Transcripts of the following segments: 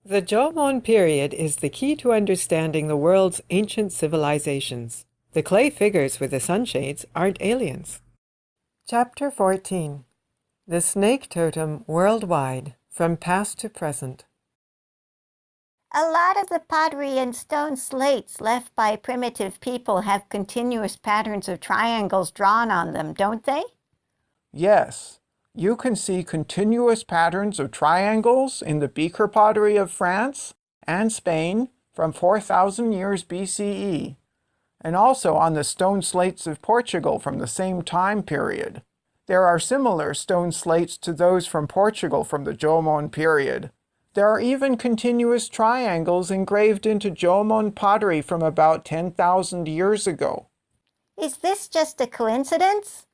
The Jomon period is the key to understanding the world's ancient civilizations. The clay figures with the sunshades aren't aliens. Chapter 14. The Snake Totem Worldwide, from Past to Present. A lot of the pottery and stone slates left by primitive people have continuous patterns of triangles drawn on them, don't they? Yes, you can see continuous patterns of triangles in the beaker pottery of France and Spain from 4,000 years BCE, and also on the stone slates of Portugal from the same time period. There are similar stone slates to those from Portugal from the Jomon period. There are even continuous triangles engraved into Jomon pottery from about 10,000 years ago. Is this just a coincidence?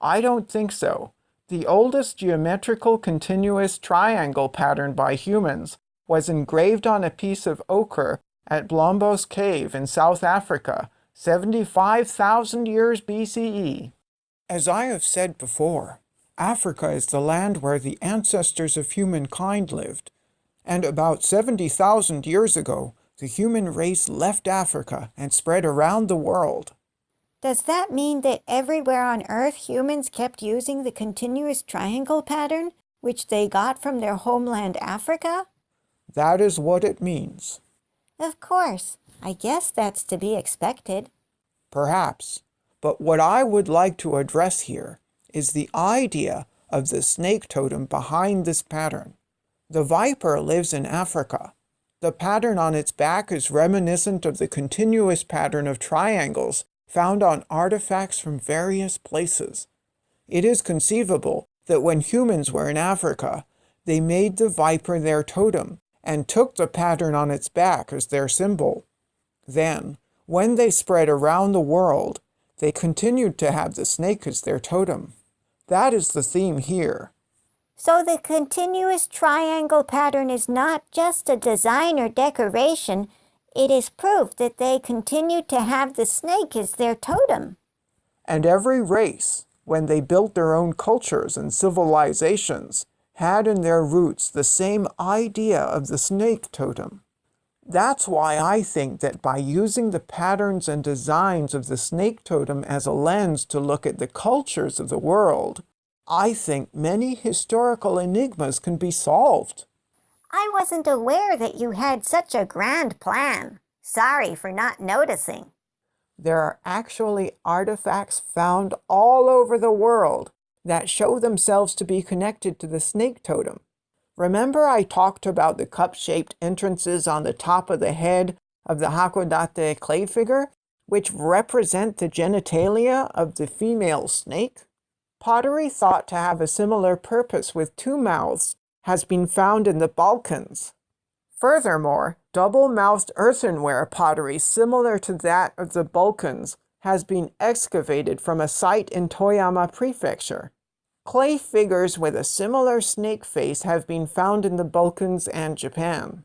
I don't think so. The oldest geometrical continuous triangle pattern by humans was engraved on a piece of ochre at Blombos Cave in South Africa, 75,000 years BCE. As I have said before, Africa is the land where the ancestors of humankind lived, and about 70,000 years ago, the human race left Africa and spread around the world. Does that mean that everywhere on Earth humans kept using the continuous triangle pattern, which they got from their homeland Africa? That is what it means. Of course. I guess that's to be expected. Perhaps. But what I would like to address here is the idea of the snake totem behind this pattern. The viper lives in Africa. The pattern on its back is reminiscent of the continuous pattern of triangles found on artifacts from various places. It is conceivable that when humans were in Africa, they made the viper their totem and took the pattern on its back as their symbol. Then, when they spread around the world, they continued to have the snake as their totem. That is the theme here. So the continuous triangle pattern is not just a design or decoration, it is proof that they continued to have the snake as their totem. And every race, when they built their own cultures and civilizations, had in their roots the same idea of the snake totem. That's why I think that by using the patterns and designs of the snake totem as a lens to look at the cultures of the world, I think many historical enigmas can be solved. I wasn't aware that you had such a grand plan. Sorry for not noticing. There are actually artifacts found all over the world that show themselves to be connected to the snake totem. Remember I talked about the cup-shaped entrances on the top of the head of the Hakodate clay figure, which represent the genitalia of the female snake? Pottery thought to have a similar purpose with two mouths has been found in the Balkans. Furthermore, double-mouthed earthenware pottery similar to that of the Balkans has been excavated from a site in Toyama Prefecture. Clay figures with a similar snake face have been found in the Balkans and Japan.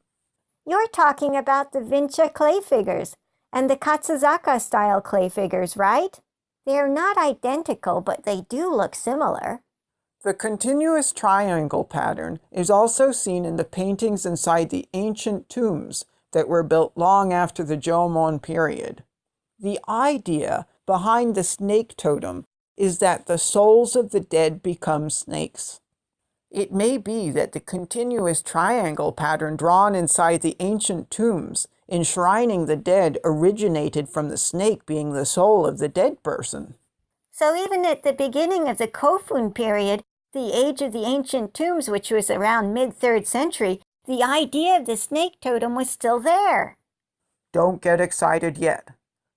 You're talking about the Vincha clay figures and the Katsuzaka-style clay figures, right? They're not identical, but they do look similar. The continuous triangle pattern is also seen in the paintings inside the ancient tombs that were built long after the Jomon period. The idea behind the snake totem is that the souls of the dead become snakes. It may be that the continuous triangle pattern drawn inside the ancient tombs enshrining the dead originated from the snake being the soul of the dead person. So even at the beginning of the Kofun period, the age of the ancient tombs, which was around mid-3rd century, the idea of the snake totem was still there. Don't get excited yet.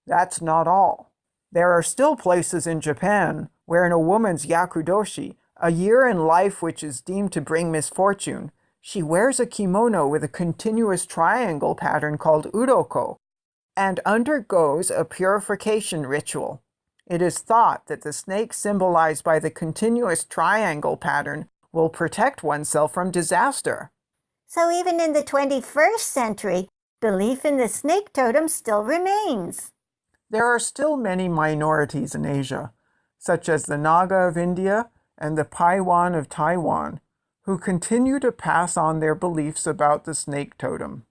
That's not all. There are still places in Japan where in a woman's Yaku Doshi, a year in life which is deemed to bring misfortune, she wears a kimono with a continuous triangle pattern called uroko and undergoes a purification ritual. It is thought that the snake symbolized by the continuous triangle pattern will protect oneself from disaster. So even in the 21st century, belief in the snake totem still remains. There are still many minorities in Asia, such as the Naga of India and the Paiwan of Taiwan, who continue to pass on their beliefs about the snake totem.